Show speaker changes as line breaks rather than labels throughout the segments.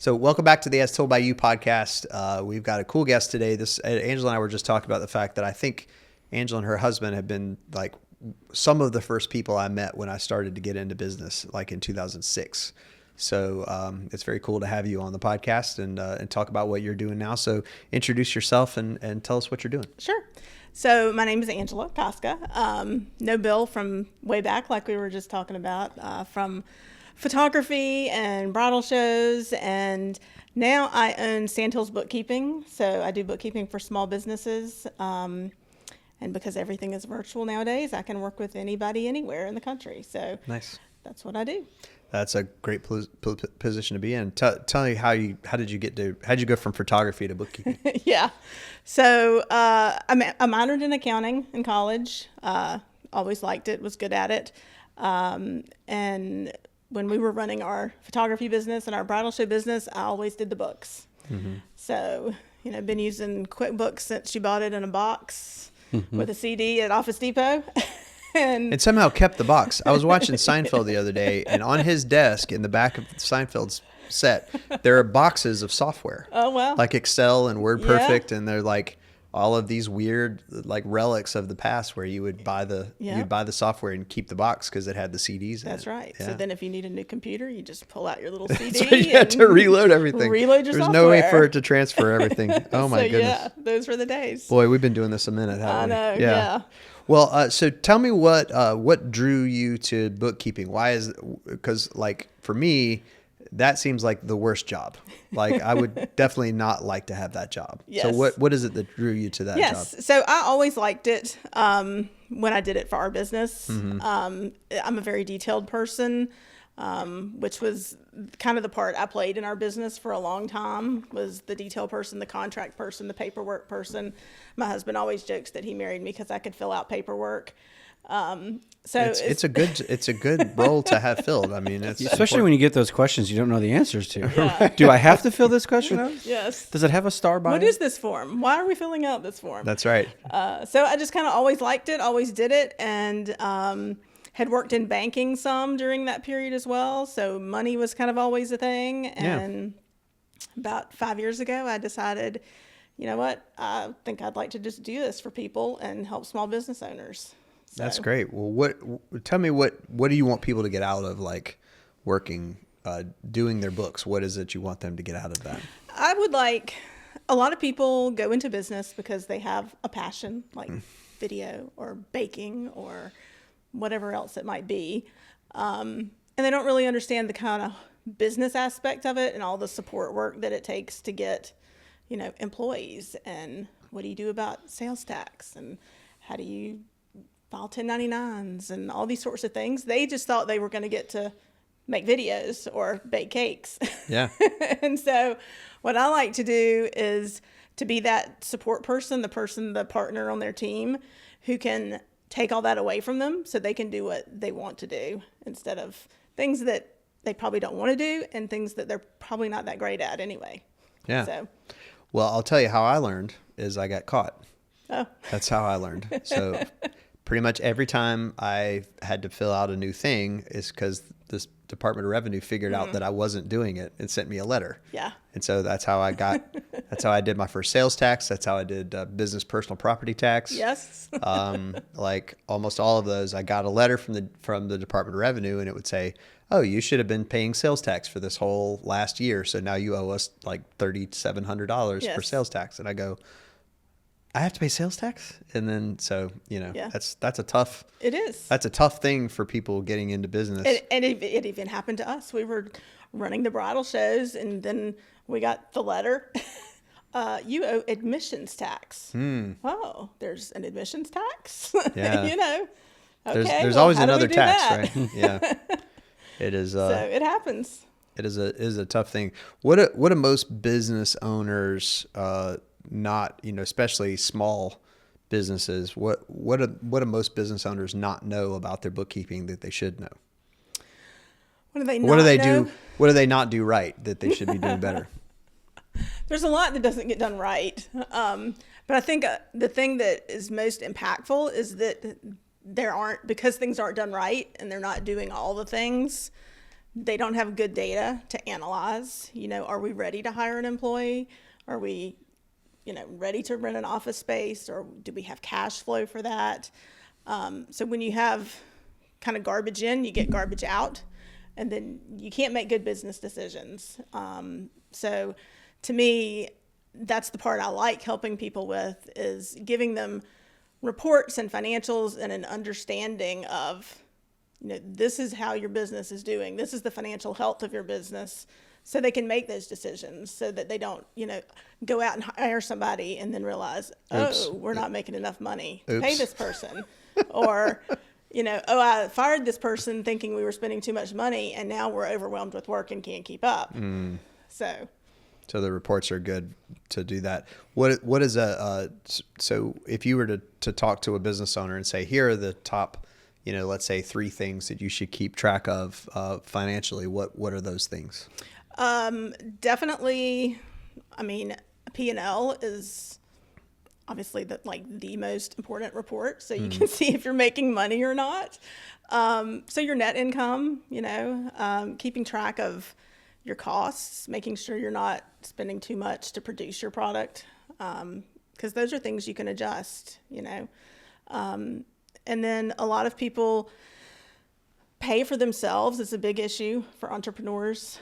So welcome back to the As Told by You podcast. We've got a cool guest today. Angela and I were just talking about the fact that I think Angela and her husband have been like some of the first people I met when I started to get into business, like in 2006. So it's very cool to have you on the podcast and talk about what you're doing now. So introduce yourself and tell us what you're doing.
Sure. So my name is Angela Koska. No Bill from way back, like we were just talking about, from photography and bridal shows. And now I own SandHills Bookkeeping. So I do bookkeeping for small businesses. And because everything is virtual nowadays, I can work with anybody anywhere in the country. So
nice.
That's what I do.
That's a great position to be in. Tell me how did you go from photography to bookkeeping?
Yeah. So I minored in accounting in college. Always liked it, was good at it. And when we were running our photography business and our bridal show business, I always did the books. Mm-hmm. So, been using QuickBooks since she bought it in a box with a CD at Office Depot. And
somehow kept the box. I was watching Seinfeld the other day, and on his desk in the back of Seinfeld's set, there are boxes of software.
Oh, wow.
Like Excel and WordPerfect, and they're like all of these weird like relics of the past where you would buy the software and keep the box because it had the CDs in
That's
it.
right.
Yeah.
So then if you need a new computer, you just pull out your little CD.
So you had to reload everything.
Reload your
There's
software.
no way for it to transfer everything. Oh my goodness.
Yeah, those were the days.
Boy, we've been doing this a minute, haven't we?
I know, yeah.
Well, so tell me what drew you to bookkeeping? Because like for me, that seems like the worst job. Like I would definitely not like to have that job.
Yes.
So what is it that drew you to that job?
Yes. So I always liked it when I did it for our business.
Mm-hmm.
I'm a very detailed person, which was kind of the part I played in our business for a long time, was the detail person, the contract person, the paperwork person. My husband always jokes that he married me because I could fill out paperwork. So
it's a good role to have filled. I mean, it's
especially when you get those questions you don't know the answers to.
Yeah.
Do I have to fill this question out?
Yes.
Does it have a star by it?
What is this form? Why are we filling out this form?
That's right.
So I just kind of always liked it, always did it, and had worked in banking some during that period as well. So money was kind of always a thing. And about 5 years ago, I decided, you know what, I think I'd like to just do this for people and help small business owners. So.
That's great. Well, tell me what do you want people to get out of like working, doing their books? What is it you want them to get out of that?
I would like, a lot of people go into business because they have a passion like video or baking or whatever else it might be. And they don't really understand the kind of business aspect of it and all the support work that it takes to get, employees, and what do you do about sales tax, and how do you file 1099s and all these sorts of things. They just thought they were going to get to make videos or bake cakes.
Yeah.
And so what I like to do is to be that support person, the partner on their team who can take all that away from them so they can do what they want to do instead of things that they probably don't want to do and things that they're probably not that great at anyway.
Yeah.
So.
Well, I'll tell you how I learned is I got caught.
Oh.
That's how I learned. So pretty much every time I had to fill out a new thing is because this Department of Revenue figured out that I wasn't doing it and sent me a letter.
Yeah.
And so that's how I did my first sales tax. That's how I did business personal property tax.
Yes.
Like almost all of those, I got a letter from the Department of Revenue, and it would say, "Oh, you should have been paying sales tax for this whole last year, so now you owe us like $3,700 for sales tax." And I go, I have to pay sales tax? And then, so, that's a tough,
it is.
That's a tough thing for people getting into business.
And it even happened to us. We were running the bridal shows, and then we got the letter, you owe admissions tax. Oh, there's an admissions tax?
Yeah.
Okay.
There's always another tax,
that?
right? Yeah. It is.
So it happens.
It is a tough thing. What do most business owners, not, especially small businesses, what do most business owners not know about their bookkeeping that they should know?
What do they
do? What do they not do right that they should be doing better?
There's a lot that doesn't get done right. But I think the thing that is most impactful is that because things aren't done right and they're not doing all the things, They don't have good data to analyze. Are we ready to hire an employee? Are we, ready to rent an office space, or do we have cash flow for that? So when you have kind of garbage in, you get garbage out, and then you can't make good business decisions. So to me, that's the part I like helping people with, is giving them reports and financials and an understanding of, this is how your business is doing. This is the financial health of your business, so they can make those decisions, so that they don't, go out and hire somebody and then realize,
Oops.
oh, we're not making enough money to
Oops.
pay this person. Or, oh, I fired this person thinking we were spending too much money, and now we're overwhelmed with work and can't keep up. So
the reports are good to do that. What is so if you were to talk to a business owner and say, here are the top, let's say 3 things that you should keep track of financially, what are those things?
Definitely, P&L is obviously the most important report, so you can see if you're making money or not. So your net income, keeping track of your costs, making sure you're not spending too much to produce your product, because those are things you can adjust, and then a lot of people pay for themselves. It's a big issue for entrepreneurs.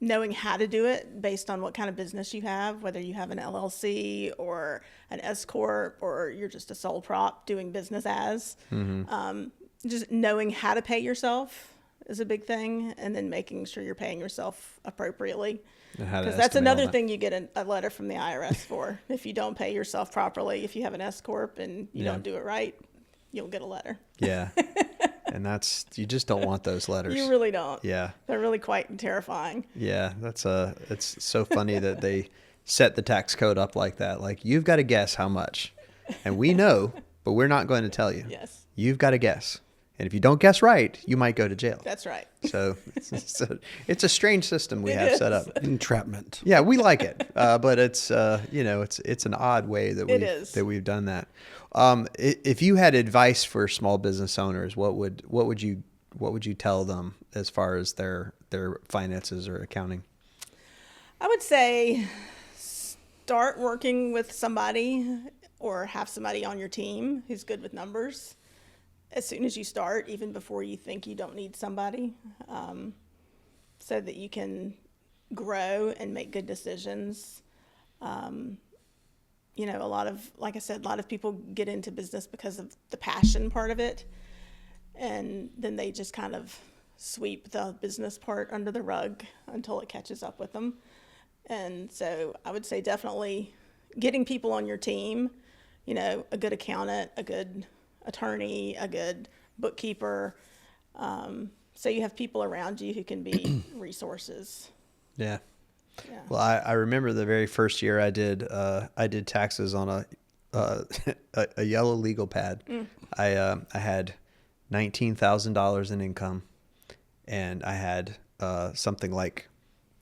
Knowing how to do it based on what kind of business you have, whether you have an LLC or an S corp, or you're just a sole prop doing business as. Just knowing how to pay yourself is a big thing, and then making sure you're paying yourself appropriately, because that's another thing you get a letter from the IRS for. If you don't pay yourself properly, if you have an S corp and you don't do it right, you'll get a letter.
Yeah. And you just don't want those letters.
You really don't.
Yeah.
They're really quite terrifying.
Yeah. It's so funny that they set the tax code up like that. Like, you've got to guess how much, and we know, but we're not going to tell you.
Yes.
You've got to guess. And if you don't guess right, you might go to jail.
That's right.
So it's a strange system we have set up.
Entrapment.
Yeah, we like it, but it's it's an odd way that we've done that. If you had advice for small business owners, what would you tell them as far as their finances or accounting?
I would say start working with somebody, or have somebody on your team who's good with numbers as soon as you start, even before you think you don't need somebody, so that you can grow and make good decisions. Like I said, a lot of people get into business because of the passion part of it, and then they just kind of sweep the business part under the rug until it catches up with them. And so I would say definitely getting people on your team, a good accountant, a good attorney, a good bookkeeper, so you have people around you who can be resources.
Yeah.
Yeah.
Well, I remember the very first year I did taxes on a yellow legal pad. I had $19,000 in income, and I had something like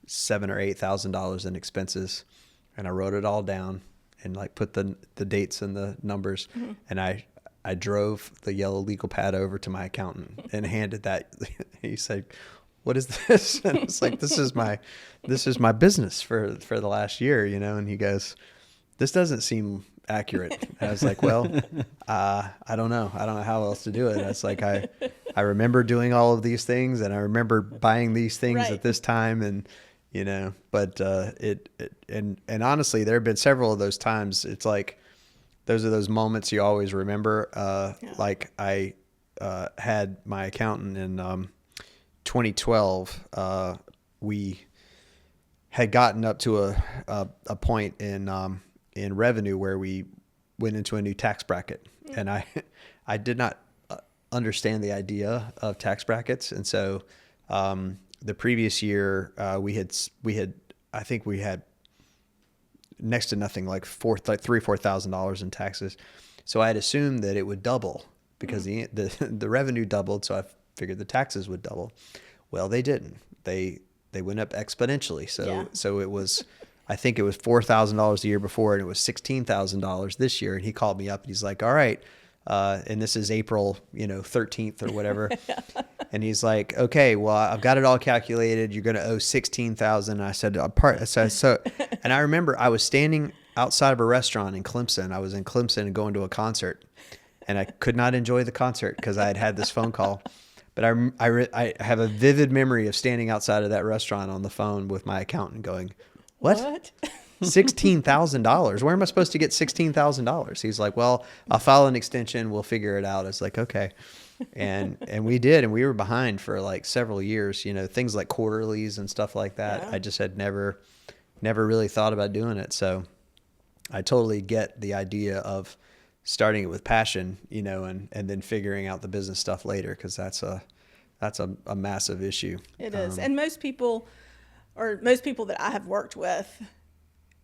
$7,000 or $8,000 in expenses, and I wrote it all down and put the dates and the numbers, and I drove the yellow legal pad over to my accountant and handed that. He said, "What is this?" And I was like, "This is my business for the last year, And he goes, "This doesn't seem accurate." And I was like, "Well, I don't know. I don't know how else to do it." I was like, I remember doing all of these things, and I remember buying these things
Right.
at this time, and but and honestly, there have been several of those times. It's like, those are those moments you always remember. Like, I had my accountant in 2012. We had gotten up to a point in revenue where we went into a new tax bracket, and I did not understand the idea of tax brackets, and so the previous year we had I think we had next to nothing, like $3,000-$4,000 in taxes. So I had assumed that it would double because the revenue doubled. So I figured the taxes would double. Well, they didn't. They went up exponentially. So it was, I think it was $4,000 the year before, and it was $16,000 this year. And he called me up and he's like, "All right." And this is April, 13th or whatever. And he's like, okay, well, I've got it all calculated. You're going to owe $16,000. I said, and I remember I was standing outside of a restaurant in Clemson. I was in Clemson and going to a concert, and I could not enjoy the concert because I had this phone call. But I have a vivid memory of standing outside of that restaurant on the phone with my accountant going, what? $16,000. Where am I supposed to get $16,000? He's like, well, I'll file an extension. We'll figure it out. I was like, okay. And we did. And we were behind for like several years, things like quarterlies and stuff like that.
Yeah.
I just had never really thought about doing it. So I totally get the idea of starting it with passion, and then figuring out the business stuff later. Cause that's a massive issue.
It is. And most people that I have worked with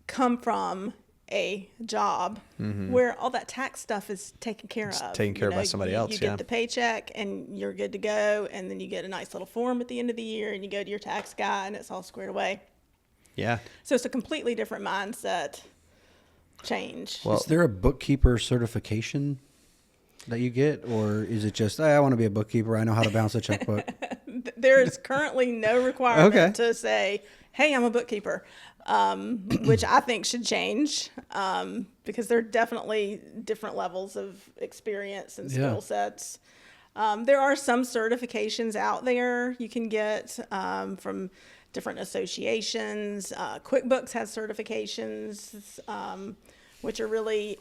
come from a job where all that tax stuff is taken care of.
Taken care of by somebody else.
You get the paycheck and you're good to go. And then you get a nice little form at the end of the year and you go to your tax guy and it's all squared away.
Yeah.
So it's a completely different mindset change.
Well, is there a bookkeeper certification that you get, or is it just, I want to be a bookkeeper, I know how to balance a checkbook?
There is currently no requirement to say, hey, I'm a bookkeeper, which I think should change because there are definitely different levels of experience and skill sets. There are some certifications out there you can get from different associations. QuickBooks has certifications, which are really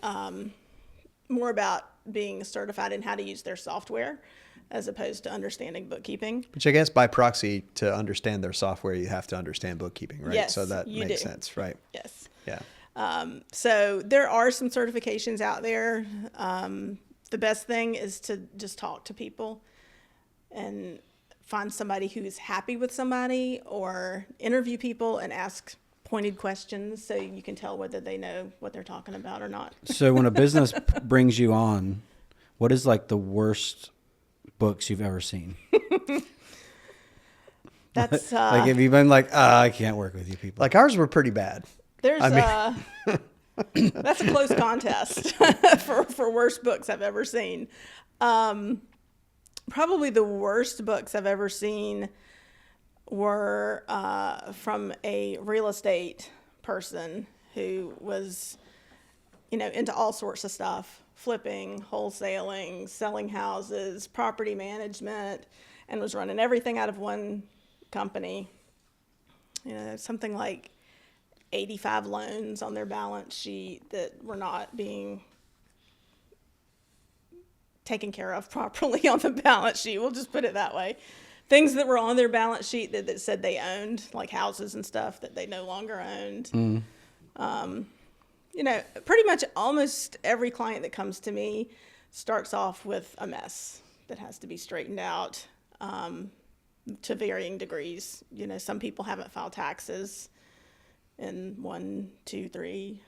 more about being certified in how to use their software as opposed to understanding bookkeeping.
Which I guess by proxy, to understand their software, you have to understand bookkeeping, right?
Yes,
so that
you
makes
do.
sense, right?
Yes.
Yeah.
So there are some certifications out there. The best thing is to just talk to people and find somebody who's happy with somebody, or interview people and ask pointed questions so you can tell whether they know what they're talking about or not.
So when a business brings you on, what is like the worst books you've ever seen?
That's
like, have you been like, I can't work with you people?
Like ours were pretty bad.
there's that's a close contest for worst books I've ever seen. Probably the worst books I've ever seen were from a real estate person who was, into all sorts of stuff, flipping, wholesaling, selling houses, property management, and was running everything out of one company. Something like 85 loans on their balance sheet that were not being taken care of properly on the balance sheet. We'll just put it that way. Things that were on their balance sheet that said they owned, like houses and stuff that they no longer owned. Pretty much almost every client that comes to me starts off with a mess that has to be straightened out to varying degrees. Some people haven't filed taxes in 1, 2, 3,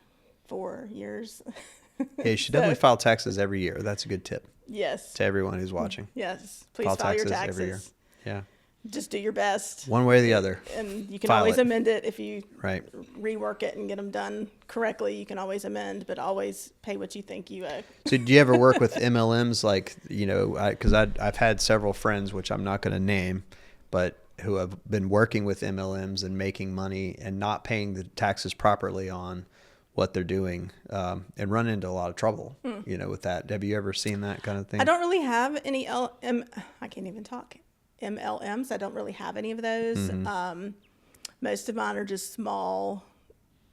4 years.
Yeah, you should definitely file taxes every year. That's a good tip
Yes.
to everyone who's watching.
Yes. Please file your taxes
every year. Yeah.
Just do your best.
One way or the other.
And you can
File
always
it.
amend it if you
Right.
rework it and get them done correctly. You can always amend, but always pay what you think you owe.
So do you ever work with MLMs? Like, because I've had several friends, which I'm not going to name, but who have been working with MLMs and making money and not paying the taxes properly on what they're doing, and run into a lot of trouble, with that. Have you ever seen that kind of thing?
I don't really have any I can't even talk. MLMs. I don't really have any of those. Most of mine are just small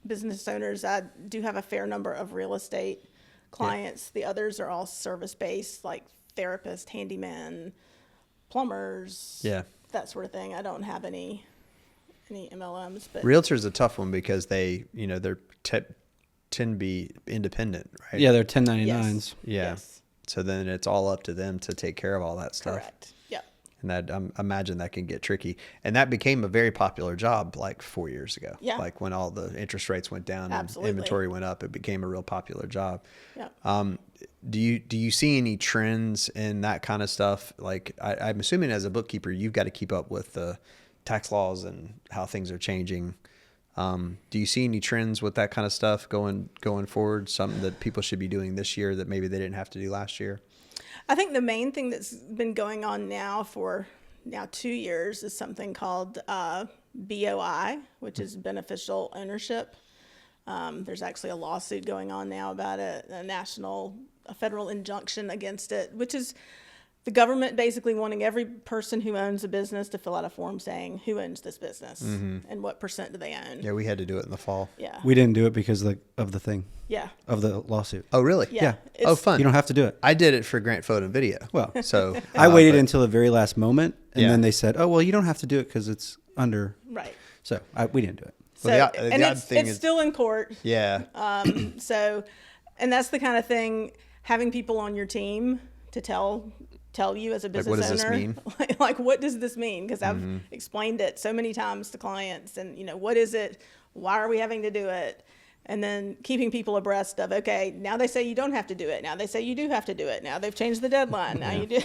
business owners. I do have a fair number of real estate clients. The others are all service-based, like therapists, handymen, plumbers, that sort of thing. I don't have any MLMs. But
Realtor's a tough one because they, they're tend to be independent, right?
Yeah, they're 1099s.
Yeah.
Yes.
So then it's all up to them to take care of all that stuff.
Correct. Yep.
And that, I imagine that can get tricky. And that became a very popular job like 4 years ago.
Yeah.
Like when all the interest rates went down
Absolutely.
and inventory went up, it became a real popular job.
Yep.
Do you see any trends in that kind of stuff? Like I'm assuming as a bookkeeper, you've got to keep up with the tax laws and how things are changing. Do you see any trends with that kind of stuff going forward? Something that people should be doing this year that maybe they didn't have to do last year?
I think the main thing that's been going on now for now 2 years is something called BOI, which is beneficial ownership. There's actually a lawsuit going on now about it, a federal injunction against it, which is the government basically wanting every person who owns a business to fill out a form saying who owns this business and what percent do they own.
Yeah, we had to do it in the fall.
Yeah.
We didn't do it because of the thing.
Yeah.
Of the lawsuit.
Oh, really?
Yeah.
Oh, fun.
You don't have to do it.
I did it for Grant Photo and Video.
Well,
so
I waited until the very last moment, and
Yeah.
then they said, "Oh, well, you don't have to do it because it's under."
Right.
So we didn't do it.
So,
Well, the
and
odd thing
it's
is-
still in court.
yeah.
So, and that's the kind of thing, having people on your team to tell you as a business
what does
owner,
this mean?
like what does this mean? Because I've explained it so many times to clients, and what is it? Why are we having to do it? And then keeping people abreast of, okay, now they say you don't have to do it. Now they say you do have to do it. Now they've changed the deadline. Now you do,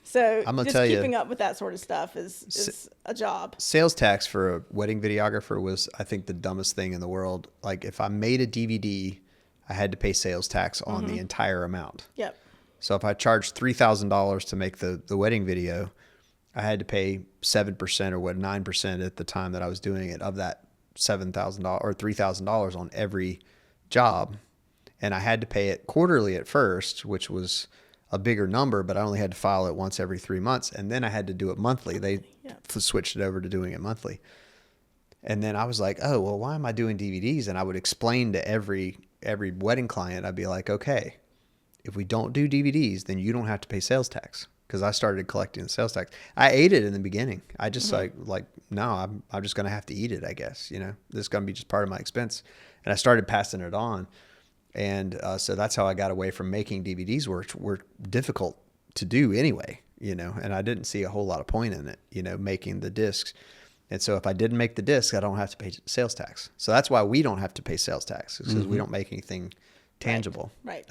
So
I'm gonna
just
tell you,
keeping up with that sort of stuff is a job.
Sales tax for a wedding videographer was, I think, the dumbest thing in the world. Like if I made a DVD, I had to pay sales tax on the entire amount.
Yep.
So if I charged $3,000 to make the wedding video, I had to pay 7% or 9% at the time that I was doing it of that $7,000 or $3,000 on every job. And I had to pay it quarterly at first, which was a bigger number, but I only had to file it once every 3 months. And then I had to do it monthly. They switched it over to doing it monthly. And then I was like, oh, well, why am I doing DVDs? And I would explain to every wedding client, I'd be like, okay, if we don't do DVDs, then you don't have to pay sales tax. Because I started collecting the sales tax. I ate it in the beginning. I just like no, I'm just going to have to eat it, I guess. This is going to be just part of my expense. And I started passing it on. And so that's how I got away from making DVDs, which were difficult to do anyway, and I didn't see a whole lot of point in it, making the discs. And so if I didn't make the disc, I don't have to pay sales tax. So that's why we don't have to pay sales tax, because we don't make anything tangible.
Right.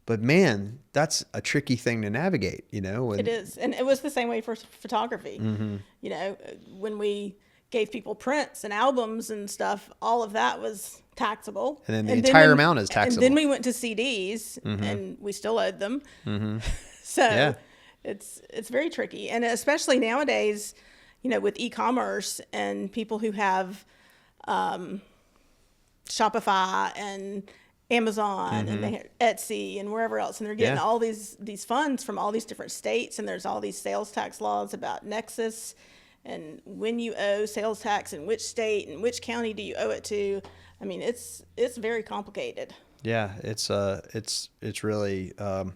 But man, that's a tricky thing to navigate, And
It is. And it was the same way for photography. When we gave people prints and albums and stuff, all of that was taxable.
And then the entire amount is taxable.
And then we went to CDs and we still owed them. So it's very tricky. And especially nowadays, with e-commerce and people who have Shopify and Amazon and they Etsy and wherever else, and they're getting all these funds from all these different states, and there's all these sales tax laws about Nexus and when you owe sales tax in which state and which county do you owe it to. I mean, it's very complicated.
Yeah, it's really Brian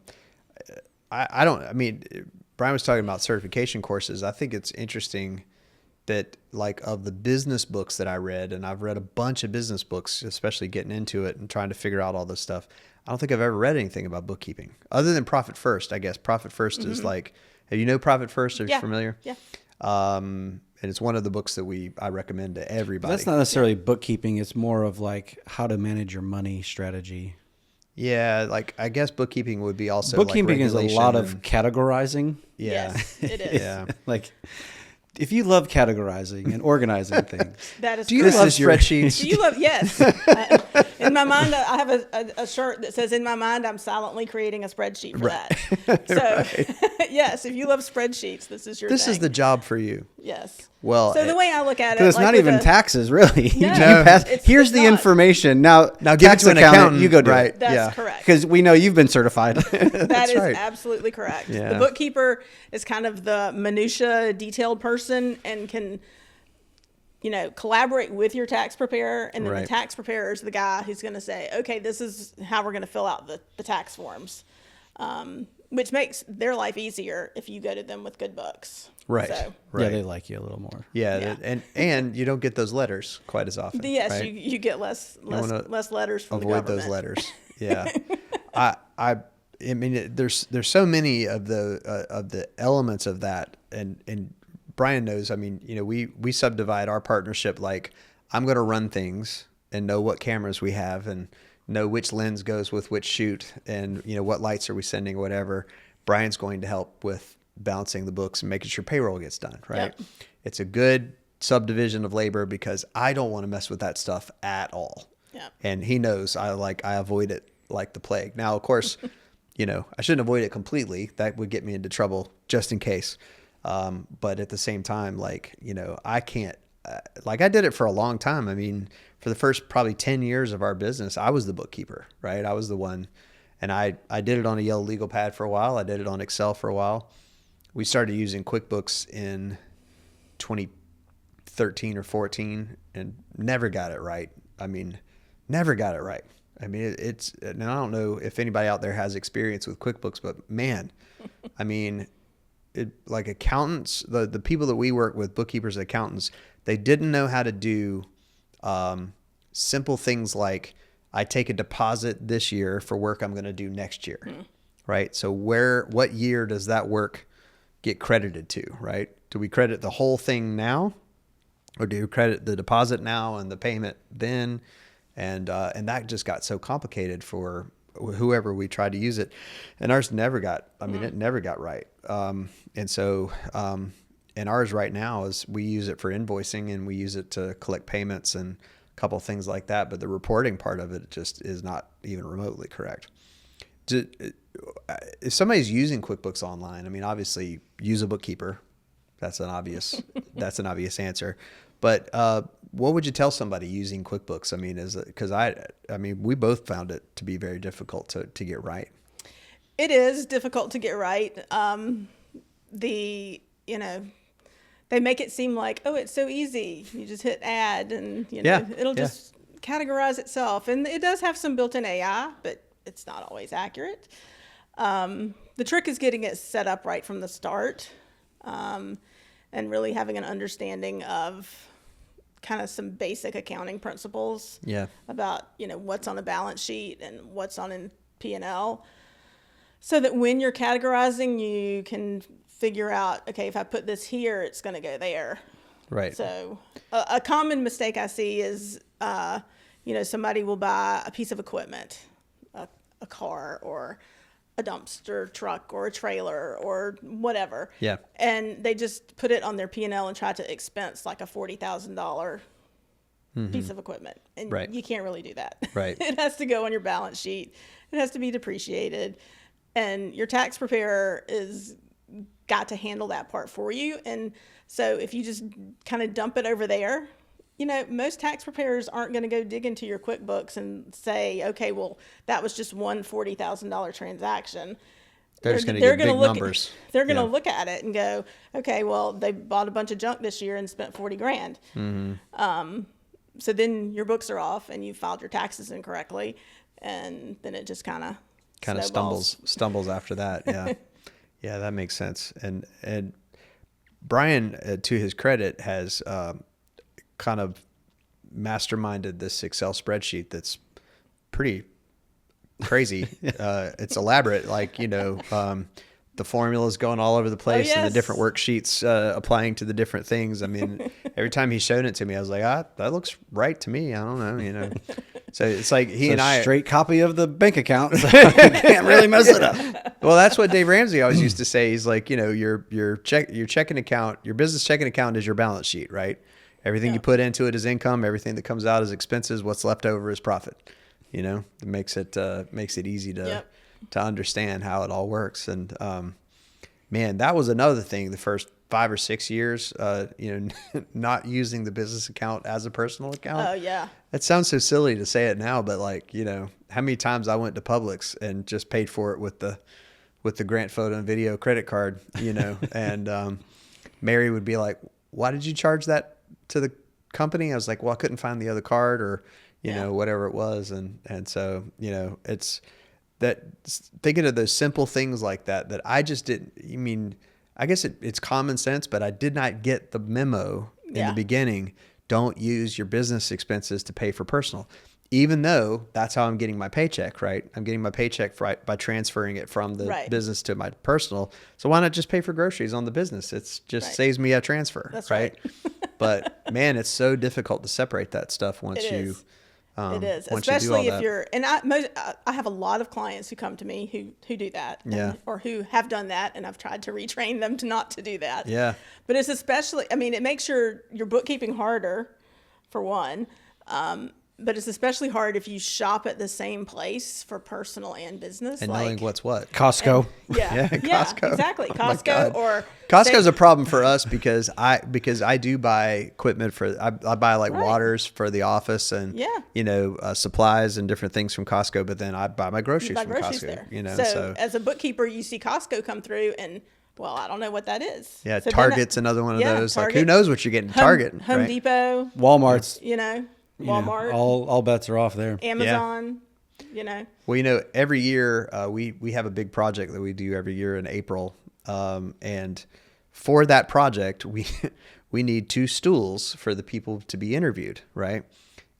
was talking about certification courses. I think it's interesting that, like, of the business books that I read, and I've read a bunch of business books, especially getting into it and trying to figure out all this stuff. I don't think I've ever read anything about bookkeeping other than Profit First. I guess Profit First is like, Profit First? Are you familiar?
Yeah.
And it's one of the books that I recommend to everybody.
That's not necessarily bookkeeping. It's more of like how to manage your money strategy.
Yeah, like I guess bookkeeping would be also
bookkeeping
like
is a lot of categorizing.
Yeah.
Yes, it is.
Yeah.
Like, if you love categorizing and organizing things,
That is
Do you
correct.
love spreadsheets?
Do you love? Yes. In my mind, I have a shirt that says, "In my mind, I'm silently creating a spreadsheet for that." So, yes, if you love spreadsheets, this is your.
This
thing.
is the job for you.
Yes.
Well,
So the way I look at it,
because it's
like
not
with
even taxes, really.
No,
Here's
it's
the
not.
information. Now
Now give it
tax
to an
accountant,
accountant.
You go do
Right.
it.
That's
Yeah.
correct.
Because we know you've been certified.
That is
right.
absolutely correct.
Yeah.
The bookkeeper is kind of the minutia, detailed person, and can, collaborate with your tax preparer, and then
Right.
the tax preparer is the guy who's going to say, okay, this is how we're going to fill out the tax forms, which makes their life easier if you go to them with good books.
Right.
So,
Right.
Yeah, they like you a little more.
Yeah,
Yeah.
and you don't get those letters quite as often.
yes,
right?
you get less
wanna
letters from the
Avoid
government.
those letters. Yeah, I mean, there's so many of the elements of that, and Brian knows. I mean, we subdivide our partnership like I'm going to run things and know what cameras we have and know which lens goes with which shoot and what lights are we sending, whatever. Brian's going to help with balancing the books and making sure payroll gets done, right?
Yep.
It's a good subdivision of labor because I don't want to mess with that stuff at all.
Yep.
And he knows I avoid it like the plague. Now, of course, I shouldn't avoid it completely. That would get me into trouble just in case. But at the same time, like, I can't, like I did it for a long time. I mean, for the first probably 10 years of our business, I was the bookkeeper, right? I was the one, and I did it on a yellow legal pad for a while. I did it on Excel for a while. We started using QuickBooks in 2013 or 14 and never got it right. I mean, never got it right. I mean, and I don't know if anybody out there has experience with QuickBooks, but man, I mean, like accountants, the people that we work with, bookkeepers, accountants, they didn't know how to do simple things like, I take a deposit this year for work I'm going to do next year, right? So what year does that work get credited to, right? Do we credit the whole thing now, or do we credit the deposit now and the payment then? And that just got so complicated for whoever we tried to use it, and ours never got. I mean, it never got right. And so, and ours right now is we use it for invoicing and we use it to collect payments and a couple things like that. But the reporting part of it just is not even remotely correct. If somebody's using QuickBooks online, I mean, obviously use a bookkeeper. That's an obvious answer. But what would you tell somebody using QuickBooks? I mean, because we both found it to be very difficult to get right.
It is difficult to get right. They make it seem like, oh, it's so easy. You just hit add and it'll just categorize itself. And it does have some built-in AI, but it's not always accurate. The trick is getting it set up right from the start, and really having an understanding of kind of some basic accounting principles about, what's on a balance sheet and what's on in P&L, so that when you're categorizing, you can figure out, okay, if I put this here, it's going to go there.
Right.
So a common mistake I see is, somebody will buy a piece of equipment, a car or a dumpster truck or a trailer or whatever.
Yeah.
And they just put it on their P&L and try to expense like a $40,000 piece of equipment. And you can't really do that.
Right.
It has to go on your balance sheet. It has to be depreciated. And your tax preparer is got to handle that part for you. And so if you just kind of dump it over there, most tax preparers aren't going to go dig into your QuickBooks and say, okay, well, that was just one $40,000 transaction.
They're just going to get big numbers.
They're going to look at it and go, okay, well, they bought a bunch of junk this year and spent $40,000. Mm-hmm. So then your books are off and you filed your taxes incorrectly, and then it just kind of
stumbles after that. Yeah. Yeah, that makes sense. And Brian, to his credit, has kind of masterminded this Excel spreadsheet that's pretty crazy. It's elaborate, like, the formulas going all over the place and the different worksheets applying to the different things. I mean, every time he showed it to me, I was like, that looks right to me. I don't know, So it's like it's a
straight copy of the bank account. So you can't really mess it up.
Well, that's what Dave Ramsey always used to say. He's like, your checking account, your business checking account is your balance sheet, right? Everything you put into it is income. Everything that comes out is expenses. What's left over is profit. It makes it easy to understand how it all works. And man, that was another thing. The first 5 or 6 years, not using the business account as a personal account.
Oh yeah.
It sounds so silly to say it now, but like, how many times I went to Publix and just paid for it with the Grant Photo and Video credit card, and Mary would be like, "Why did you charge that to the company?" I was like, "Well, I couldn't find the other card," or whatever it was, and so it's that, thinking of those simple things like that I just didn't. I mean, I guess it's common sense, but I did not get the memo in the beginning. Don't use your business expenses to pay for personal, even though that's how I'm getting my paycheck, right? I'm getting my paycheck by transferring it from the business to my personal. So why not just pay for groceries on the business? It's just saves me a transfer,
that's
right? But man, it's so difficult to separate that stuff once
it
you.
Is. It is,
once
especially
you do all
if
that.
you're, and I have a lot of clients who come to me who do that, or who have done that, and I've tried to retrain them to not to do that.
Yeah.
But it's especially, I mean, it makes your bookkeeping harder, for one, but it's especially hard if you shop at the same place for personal and business.
And knowing what's what.
Costco.
Yeah,
Costco.
Exactly.
Oh my
Costco
God.
or
Costco's a problem for us because I do buy equipment I buy like
Right.
waters for the office and supplies and different things from Costco, but then I buy my groceries
buy
from
groceries
Costco.
there.
So
So as a bookkeeper, you see Costco come through, and well, I don't know what that is.
yeah,
So then
Target's another one of those. Like, who
Target,
knows what you're getting at Target,
Home
right?
Depot,
Walmart's.
Walmart,
All bets are off there.
Amazon.
Well, every year we have a big project that we do every year in April, and for that project we we need 2 stools for the people to be interviewed. Right.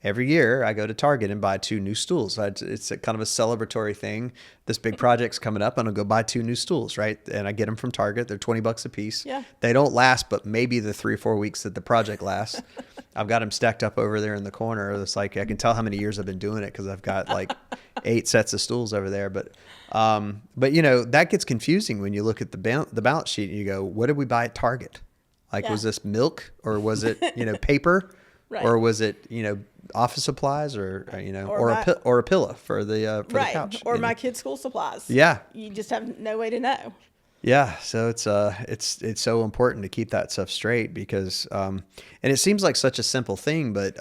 Every year I go to Target and buy 2 new stools. It's a kind of a celebratory thing. This big project's coming up, and I'll go buy 2 new stools, right? And I get them from Target. They're $20 a piece.
Yeah.
They don't last, but maybe the 3 or 4 weeks that the project lasts. I've got them stacked up over there in the corner. It's like I can tell how many years I've been doing it because I've got like 8 sets of stools over there. But that gets confusing when you look at the balance sheet and you go, "What did we buy at Target? Like, was this milk or was it paper?"
Right.
Or was it, office supplies or a pillow for the couch?
Or my kids' school supplies.
Yeah.
You just have no way to know.
Yeah. So it's so important to keep that stuff straight because, and it seems like such a simple thing, but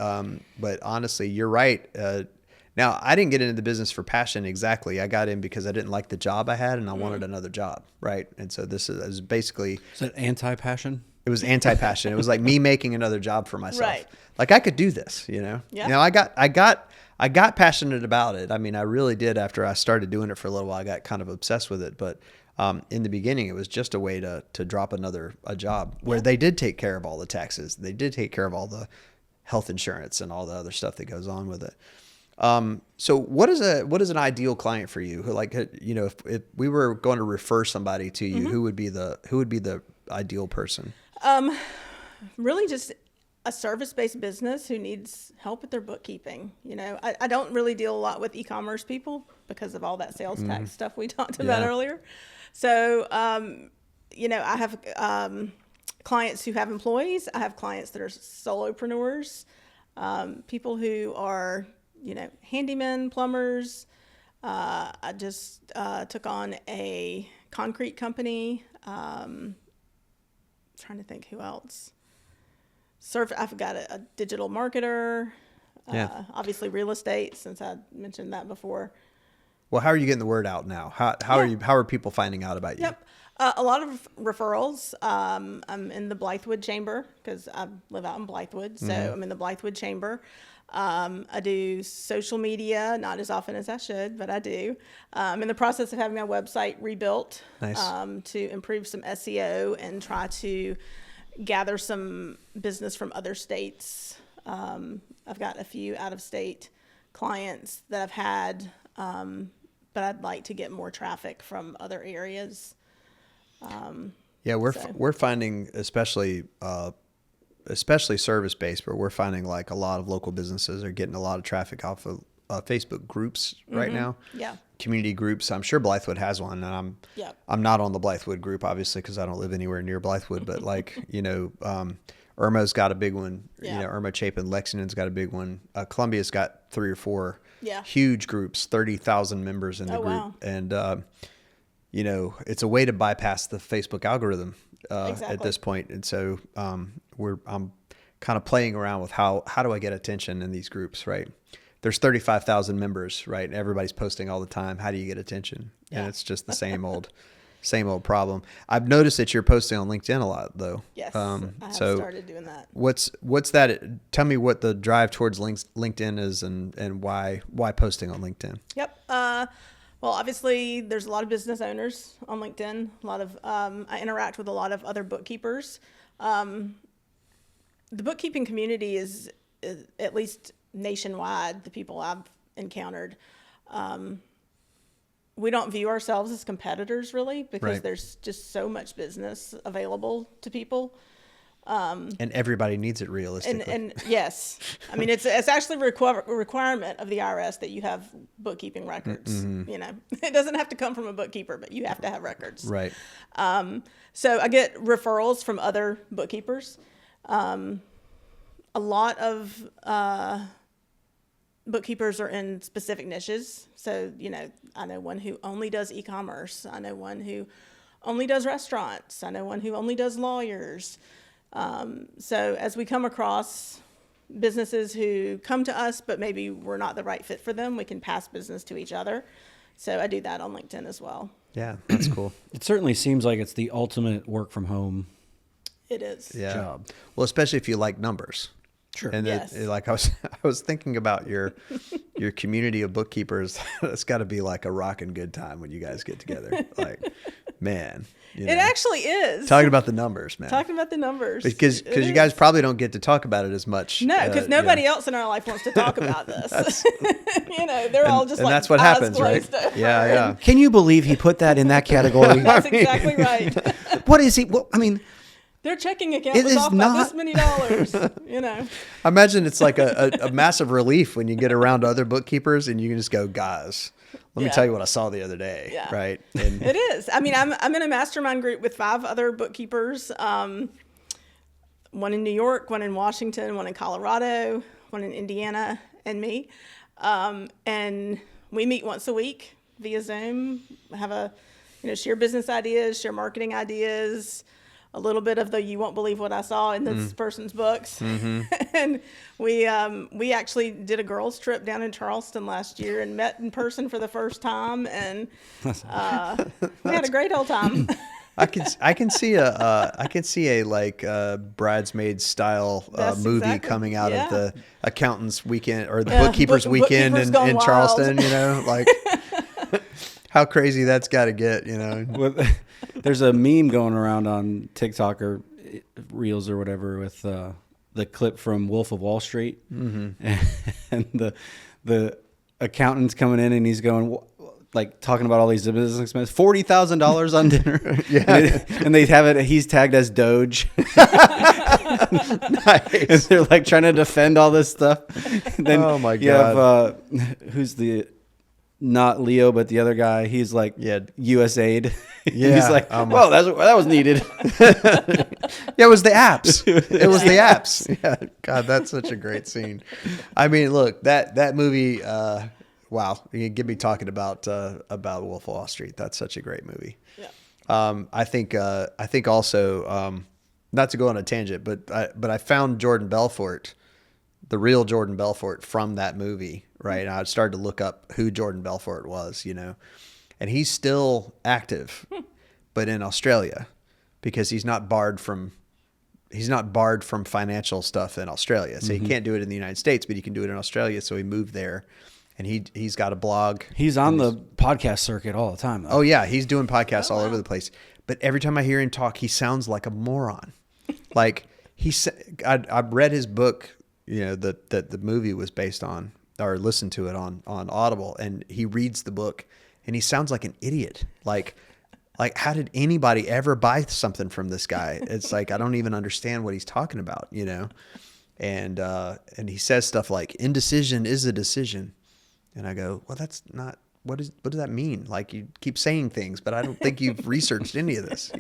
honestly, you're right. Now I didn't get into the business for passion exactly. I got in because I didn't like the job I had and I wanted another job. Right. And so this is basically.
Is that anti-passion?
It was anti-passion. It was like me making another job for myself.
Right.
Like I could do this,
Yeah.
I got passionate about it. I mean, I really did after I started doing it for a little while. I got kind of obsessed with it. But in the beginning, it was just a way to drop a job where they did take care of all the taxes. They did take care of all the health insurance and all the other stuff that goes on with it. So what is an ideal client for you? Like, if we were going to refer somebody to you, who would be the ideal person?
Really just a service-based business who needs help with their bookkeeping. I don't really deal a lot with e-commerce people because of all that sales tax stuff we talked about earlier. So, I have clients who have employees. I have clients that are solopreneurs, people who are, handymen, plumbers. I just took on a concrete company. Trying to think who else. I've got a digital marketer. Obviously real estate, since I mentioned that before.
Well, how are you getting the word out now? How are people finding out about you?
Yep. A lot of referrals. I'm in the Blythewood Chamber because I live out in Blythewood. So I'm in the Blythewood Chamber. I do social media, not as often as I should, but I do. I'm in the process of having my website rebuilt.
Nice.
To improve some SEO and try to gather some business from other states. I've got a few out-of-state clients that I've had, but I'd like to get more traffic from other areas.
We're finding especially service based, but we're finding like a lot of local businesses are getting a lot of traffic off of Facebook groups right now.
Yeah.
Community groups. I'm sure Blythewood has one, and I'm not on the Blythewood group obviously because I don't live anywhere near Blythewood. But like Irma's got a big one.
Yeah.
Irma Chapin, Lexington's got a big one. Columbia's got 3 or 4
Yeah.
huge groups, 30,000 members in the group,
wow.
and it's a way to bypass the Facebook algorithm at
Exactly.
this point. And so I'm kind of playing around with how do I get attention in these groups, right? There's 35,000 members, right? Everybody's posting all the time. How do you get attention?
Yeah.
And it's just the same old problem. I've noticed that you're posting on LinkedIn a lot though.
Yes. I have started doing that.
What's that? Tell me what the drive towards LinkedIn is and why posting on LinkedIn?
Yep. Well, obviously, there's a lot of business owners on LinkedIn. A lot of I interact with a lot of other bookkeepers. The bookkeeping community is at least nationwide. The people I've encountered, we don't view ourselves as competitors really because
Right.
there's just so much business available to people.
And everybody needs it realistically.
And yes, I mean it's actually a requirement of the IRS that you have bookkeeping records. It doesn't have to come from a bookkeeper, but you have to have records.
Right.
So I get referrals from other bookkeepers. A lot of bookkeepers are in specific niches. So, I know one who only does e-commerce. I know one who only does restaurants. I know one who only does lawyers. So as we come across businesses who come to us, but maybe we're not the right fit for them, we can pass business to each other. So I do that on LinkedIn as well.
Yeah, that's cool.
It certainly seems like it's the ultimate work from home
It is.
Yeah.
job.
Well, especially if you like numbers.
Sure.
And
Yes.
like I was thinking about your community of bookkeepers. It's got to be like a rocking good time when you guys get together. Like, man,
It actually is.
talking about the numbers, man.
Talking about the numbers.
Because
It
you guys
is.
probably don't get to talk about it as much.
No, because nobody
yeah.
else in our life wants to talk about this. They're all just
and
like
that's what
eyes
happens, right?
glazed over.
Yeah, yeah.
Can you believe he put that in that category?
That's exactly right.
What is he? Well, I mean,
Their checking account
It
was
is
off by
not-
this many dollars.
I imagine it's like a massive relief when you get around other bookkeepers and you can just go, guys, let me
Yeah.
tell you what I saw the other day.
Yeah.
Right. And
It is. I mean, I'm in a mastermind group with 5 other bookkeepers. One in New York, one in Washington, one in Colorado, one in Indiana, and me. And we meet once a week via Zoom. Have share business ideas, share marketing ideas, a little bit of the you won't believe what I saw in this person's books. And we actually did a girls trip down in Charleston last year and met in person for the first time, and we had a great old time.
I can see a like bridesmaid style
That's
movie
exactly-
coming out
yeah.
of the accountant's weekend or the
Yeah,
bookkeepers weekend
Bookkeepers
in
Gone Wild.
Charleston, like how crazy that's got to get,
there's a meme going around on TikTok or Reels or whatever with the clip from Wolf of Wall Street, and the accountant's coming in and he's going like talking about all these business expenses, $40,000 on dinner, and they have it. He's tagged as Doge.
Nice.
And they're like trying to defend all this stuff. And then
Oh, my
you have who's the not Leo but the other guy? He's like USAID.
Yeah.
He's like, well, that was needed.
Yeah, it was the apps. It was the apps. Yeah, God, that's such a great scene. I mean, look, that movie. Wow, you get me talking about Wolf of Wall Street. That's such a great movie.
Yeah.
I think also, not to go on a tangent, but I found Jordan Belfort, the real Jordan Belfort from that movie, right? And I started to look up who Jordan Belfort was, and he's still active, but in Australia, because he's not barred from financial stuff in Australia. So he can't do it in the United States, but he can do it in Australia. So he moved there, and he's got a blog.
He's on the podcast circuit all the time, though.
Oh yeah, he's doing podcasts all over the place. But every time I hear him talk, he sounds like a moron. Like I read his book, that the movie was based on, or listened to it on Audible, and he reads the book, and he sounds like an idiot. Like how did anybody ever buy something from this guy? It's like I don't even understand what he's talking about, And he says stuff like indecision is a decision, and I go, well, that's not. What does that mean? Like you keep saying things, but I don't think you've researched any of this,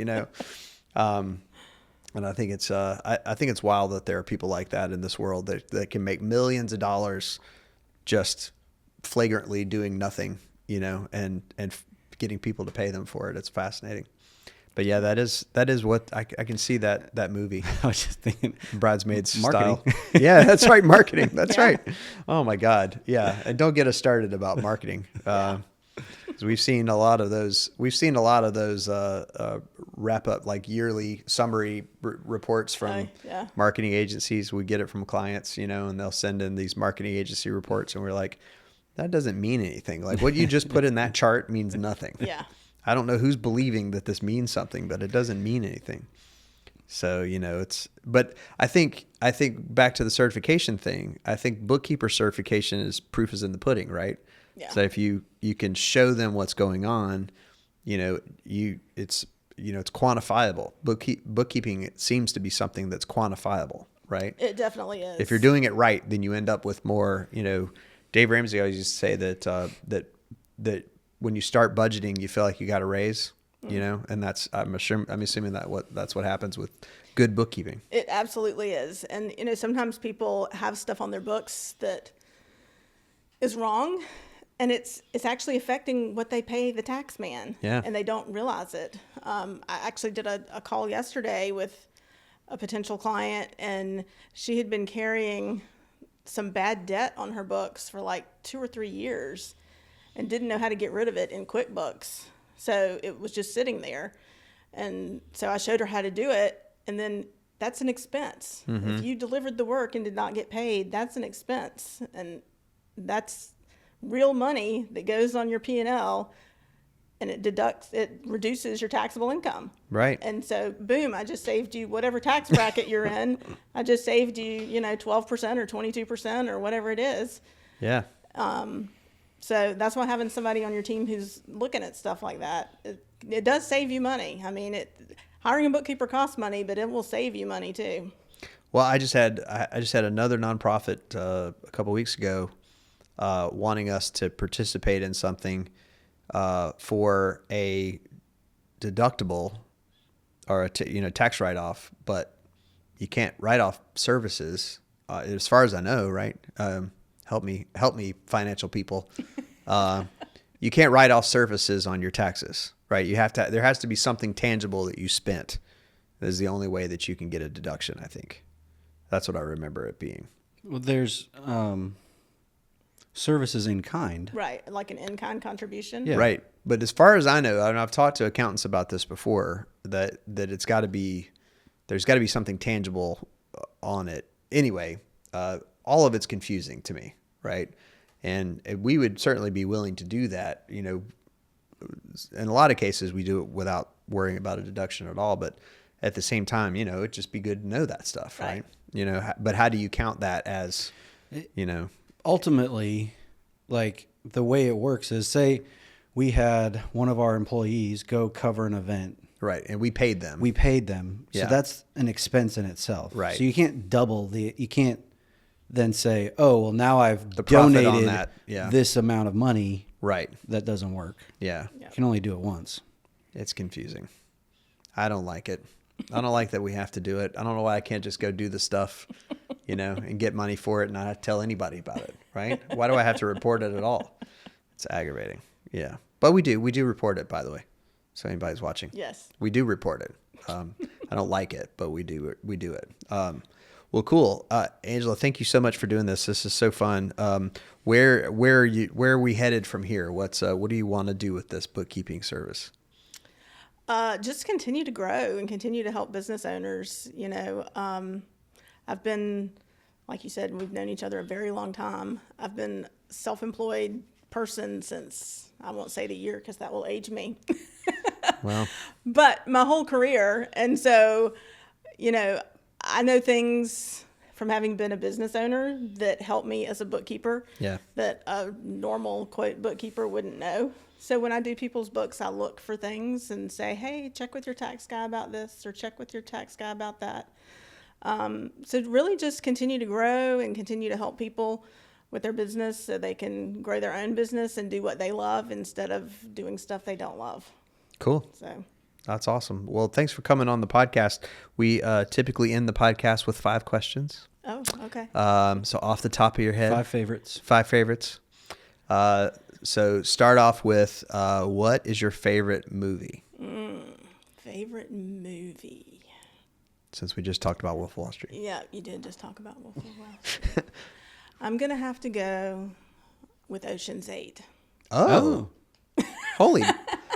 And I think it's I think it's wild that there are people like that in this world that can make millions of dollars just flagrantly doing nothing, and getting people to pay them for it. It's fascinating. But yeah, that is what I can see that movie.
I was just thinking
Bridesmaids
marketing.
style. Yeah, that's right. Marketing. That's
Yeah.
right. Oh my God. Yeah. And don't get us started about marketing. 'Cause we've seen a lot of those. We've seen a lot of those wrap up like yearly summary reports from
yeah.
marketing agencies. We get it from clients, and they'll send in these marketing agency reports, and we're like, that doesn't mean anything. Like what you just put in that chart means nothing.
Yeah.
I don't know who's believing that this means something, but it doesn't mean anything. So, but I think back to the certification thing, I think bookkeeper certification is proof is in the pudding, right?
Yeah.
So if you can show them what's going on, it's quantifiable. Bookkeeping, it seems to be something that's quantifiable, right?
It definitely is.
If you're doing it right, then you end up with more, Dave Ramsey always used to say that when you start budgeting, you feel like you got a raise, and that's, I'm assuming that's what happens with good bookkeeping.
It absolutely is. And, sometimes people have stuff on their books that is wrong, and it's actually affecting what they pay the tax man.
Yeah.
And they don't realize it. I actually did a call yesterday with a potential client, and she had been carrying some bad debt on her books for like 2 or 3 years and didn't know how to get rid of it in QuickBooks. So it was just sitting there. And so I showed her how to do it, and then that's an expense. If you delivered the work and did not get paid, that's an expense. And that's real money that goes on your P&L, and it reduces your taxable income.
Right.
And so, boom, I just saved you whatever tax bracket you're in. I just saved you, 12% or 22% or whatever it is.
Yeah.
So that's why having somebody on your team who's looking at stuff like that, it does save you money. I mean, hiring a bookkeeper costs money, but it will save you money too.
Well, I just had another nonprofit a couple weeks ago wanting us to participate in something for a deductible or a tax write-off, but you can't write off services as far as I know, right? Help me, financial people. You can't write off services on your taxes, right? There has to be something tangible that you spent. That is the only way that you can get a deduction, I think. That's what I remember it being.
Well, there's services in kind.
Right, like an in-kind contribution.
Yeah.
Right. But as far as I know, and I've talked to accountants about this before, that there's got to be something tangible on it. Anyway, all of it's confusing to me, right? And we would certainly be willing to do that. In a lot of cases, we do it without worrying about a deduction at all. But at the same time, it'd just be good to know that stuff, right? But how do you count that as,
Ultimately, like the way it works is, say we had one of our employees go cover an event.
Right. And we paid them.
So that's an expense in itself.
Right.
So you can't you can't then say, oh, well, now I've
The profit
donated
on that. Yeah.
this amount of money.
Right.
That doesn't work.
Yeah.
You can only do it once.
It's confusing. I don't like it. I don't like that we have to do it. I don't know why I can't just go do the stuff, and get money for it and not have to tell anybody about it, right? Why do I have to report it at all? It's aggravating. Yeah. But we do report it, by the way. So anybody's watching.
Yes.
We do report it. I don't like it, but we do it. Well, cool. Angela, thank you so much for doing this. This is so fun. Where are we headed from here? What do you want to do with this bookkeeping service?
Just continue to grow and continue to help business owners. I've been, like you said, we've known each other a very long time. I've been self-employed person since, I won't say the year because that will age me.
Well,
but my whole career. And so, I know things from having been a business owner that help me as a bookkeeper that a normal, quote, bookkeeper wouldn't know. So when I do people's books, I look for things and say, hey, check with your tax guy about this or check with your tax guy about that. So really just continue to grow and continue to help people with their business so they can grow their own business and do what they love instead of doing stuff they don't love.
Cool.
So
that's awesome. Well, thanks for coming on the podcast. We typically end the podcast with 5 questions.
Oh, okay.
So off the top of your head,
5 favorites.
5 favorites. So start off with what is your favorite movie?
Favorite movie.
Since we just talked about Wolf of Wall Street.
Yeah, you did just talk about Wolf of Wall Street. I'm going to have to go with Ocean's 8.
Oh. Holy.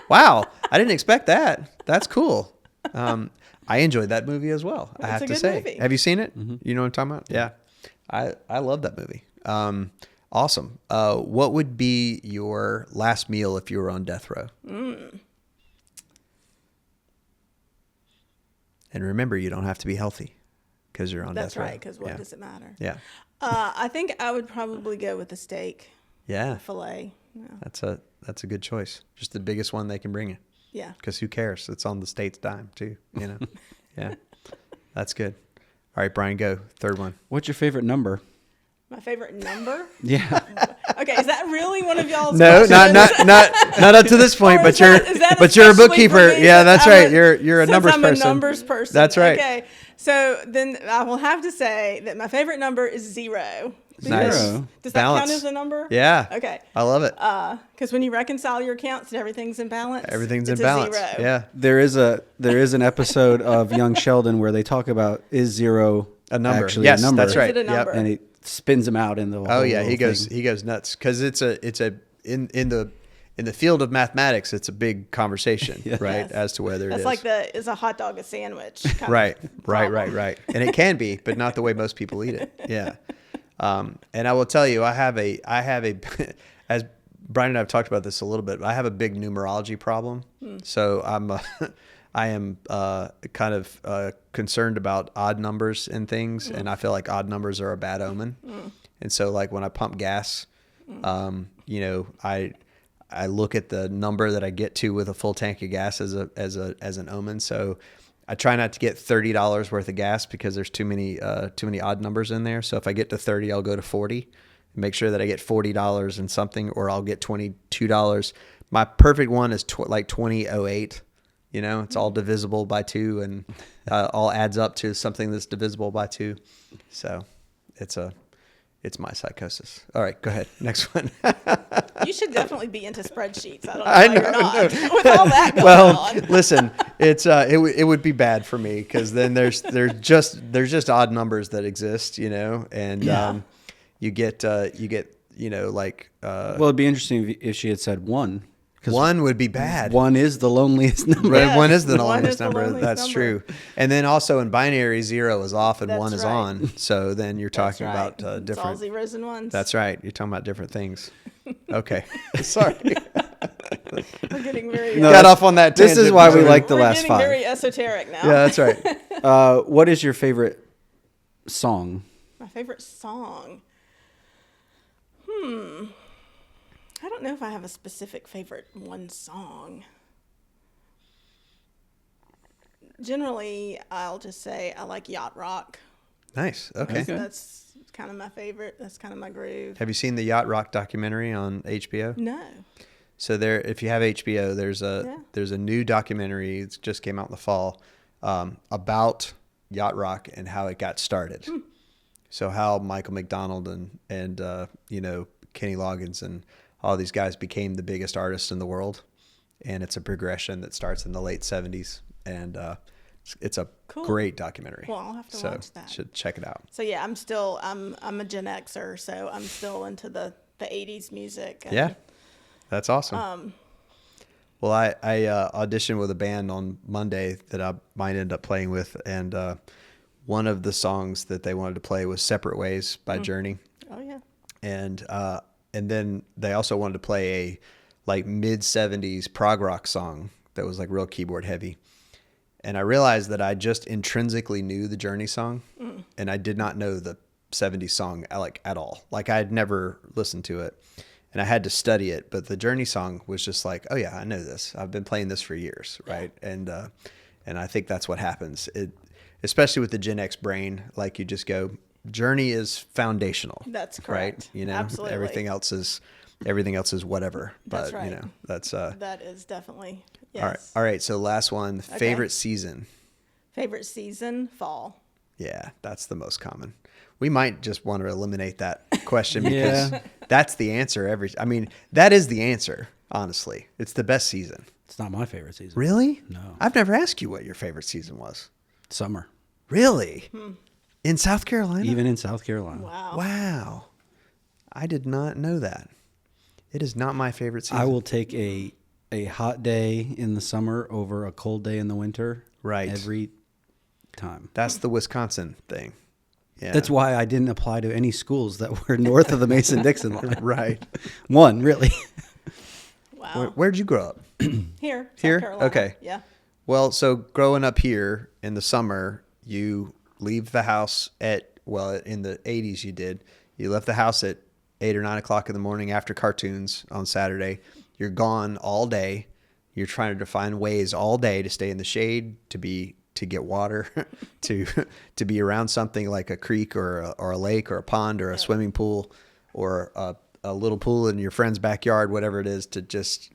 Wow. I didn't expect that. That's cool. I enjoyed that movie as well. I have to say.
Movie.
Have you seen it? Mm-hmm. You know what I'm talking about? Yeah. I love that movie. Awesome. What would be your last meal if you were on death row? And remember, you don't have to be healthy because you're on death row.
That's right, because what does it matter?
Yeah.
I think I would probably go with a steak.
Yeah.
Filet. Yeah.
That's a good choice. Just the biggest one they can bring you.
Yeah.
Because who cares? It's on the state's dime too, Yeah. That's good. All right, Brian, go. 3rd one.
What's your favorite number?
My favorite number?
Yeah.
Okay, is that really one of y'all's
No,
questions?
not up to this point,
Or
but
is that
you're a
especially
bookkeeper.
for me
Yeah, that's
since
right.
I'm
You're a numbers
I'm
person.
a numbers person.
That's right.
Okay. So then I will have to say that my favorite number is 0.
Nice.
Zero.
Does that
Balance.
count as a number?
Yeah.
Okay.
I love it.
Because when you reconcile your accounts and everything's in balance,
Everything's
it's
in balance.
A 0.
Yeah.
There is an episode of Young Sheldon where they talk about is zero
A number.
actually
Yes,
a number.
that's right.
Is it a
Yep.
number?
And it spins him out in the whole
Oh yeah, he
little
goes
thing.
nuts because in the field of mathematics, it's a big conversation, right?
Yes.
As to whether
That's
it
like is a hot dog a sandwich? Kind
right,
of
right,
problem.
right. And it can be, but not the way most people eat it. Yeah. And I will tell you, I have a, as Brian and I have talked about this a little bit, I have a big numerology problem. So I am kind of concerned about odd numbers and things. And I feel like odd numbers are a bad omen. And so like when I pump gas, I look at the number that I get to with a full tank of gas as an omen. So I try not to get $30 worth of gas because there's too many odd numbers in there. So if I get to 30, I'll go to 40. Make sure that I get $40 and something, or I'll get $22. My perfect one is like 2008. It's all divisible by 2 and all adds up to something that's divisible by 2. So it's my psychosis. All right, go ahead. Next one.
You should definitely be into spreadsheets. I don't know
I
why
know,
you're not. With all that going
Well,
on.
listen, it would be bad for me because then there's just odd numbers that exist, and you get like
Well, it'd be interesting if she had said 1. 'Cause
1 would be bad.
1 is the loneliest number.
Right,
Yes,
1 is the
one
loneliest
is the
number.
loneliest
That's
number.
true. And then also in binary, 0 is off and
That's
1 is
right.
on. So then you're
That's
talking
right.
about
It's all
different.
zeros and ones.
That's right. You're talking about different things. Okay. Sorry.
We're getting very.
No,
Got off on that
This
tangent.
is why we
Sorry.
like the
we're
last
getting
5.
very esoteric now.
Yeah, that's right.
What is your favorite song?
My favorite song. I don't know if I have a specific favorite one song. Generally, I'll just say I like yacht rock.
Nice. Okay.
Okay.
That's kind of my favorite. That's kind of my groove.
Have you seen the Yacht Rock documentary on HBO?
No.
So if you have HBO, there's a new documentary. It just came out in the fall about yacht rock and how it got started. So how Michael McDonald and Kenny Loggins and all these guys became the biggest artists in the world, and it's a progression that starts in the late 70s, and it's a
Cool.
great documentary.
Well, I'll have to watch that.
Should check it out.
So yeah, I'm a Gen Xer, so I'm still into the 80s music. And,
Yeah, that's awesome. Well, I auditioned with a band on Monday that I might end up playing with, and one of the songs that they wanted to play was "Separate Ways" by Journey,
Oh yeah.
and then they also wanted to play a like mid 70s prog rock song that was like real keyboard heavy. And I realized that I just intrinsically knew the Journey song, and I did not know the 70s song like at all. Like I had never listened to it, and I had to study it. But the Journey song was just like, oh yeah, I know this. I've been playing this for years, right? And I think that's what happens. Especially with the Gen X brain, like you just go, Journey is foundational.
That's
right.
correct. Absolutely.
Everything else is whatever.
That's
but
right.
that's
That is definitely yes.
all right. All right. So last one,
Okay.
favorite season.
Favorite season, fall.
Yeah, that's the most common. We might just want to eliminate that question because
Yeah.
that's the answer. That is the answer. Honestly, it's the best season.
It's not my favorite season.
Really?
No.
I've never asked you what your favorite season was.
Summer.
Really? In South Carolina?
Even in South Carolina.
Wow.
Wow. I did not know that. It is not my favorite season.
I will take a hot day in the summer over a cold day in the winter.
Right.
Every time.
That's the Wisconsin thing. Yeah.
That's why I didn't apply to any schools that were north of the Mason-Dixon line.
right.
One, really.
Wow.
Where'd you grow up?
Here. South
Here?
Carolina.
Okay.
Yeah.
Well, so growing up here in the summer, you leave the house in the 80s you did. You left the house at 8 or 9 o'clock in the morning after cartoons on Saturday. You're gone all day. You're trying to find ways all day to stay in the shade, to get water, to be around something like a creek or a lake or a pond or a swimming pool or a little pool in your friend's backyard, whatever it is, to just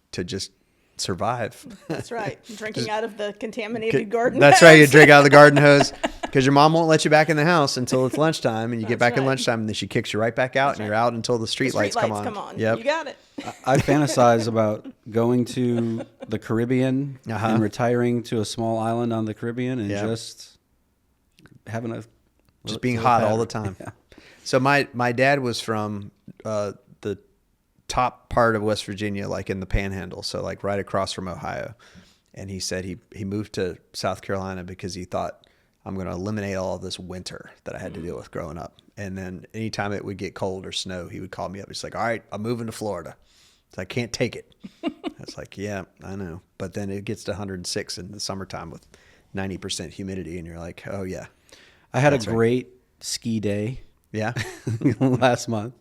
survive.
That's right. Drinking out of the contaminated garden.
That's right. You drink out of the garden hose Because your mom won't let you back in the house until it's lunchtime, and you get
That's
back in
right.
lunchtime, and then she kicks you right back out, and you're out until the street lights come on. Yep.
You got it.
I fantasize about going to the Caribbean
Uh-huh.
and retiring to a small island on the Caribbean and
Yeah.
just having a
Just being hot all the
pattern.
time.
Yeah.
So my dad was from the top part of West Virginia, like in the Panhandle, so like right across from Ohio. And he said he moved to South Carolina because he thought, I'm going to eliminate all of this winter that I had to deal with growing up. And then anytime it would get cold or snow, he would call me up. He's like, all right, I'm moving to Florida. So I can't take it. I was like, yeah, I know. But then it gets to 106 in the summertime with 90% humidity. And you're like, oh yeah.
I had
That's
a
right.
great ski day
Yeah.
last month.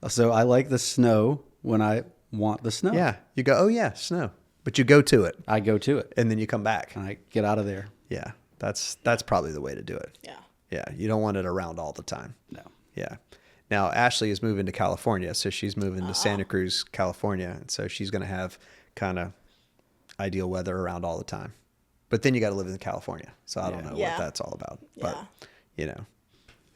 So I like the snow when I want the snow.
Yeah. You go, oh yeah, snow. But you go to it
I go to it
and then you come back.
and I get out of there.
Yeah. That's probably the way to do it.
Yeah.
Yeah. You don't want it around all the time.
No.
Yeah. Now Ashley is moving to California, so she's moving to Santa Cruz, California, and so she's going to have kind of ideal weather around all the time. But then you got to live in California, so I don't know
Yeah.
what that's all about. But
Yeah.
you know,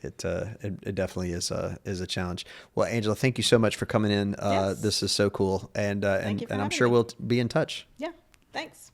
it definitely is a challenge. Well, Angela, thank you so much for coming in.
Yes.
This is so cool, and
you for
I'm
having
sure
me.
we'll be in touch.
Yeah. Thanks.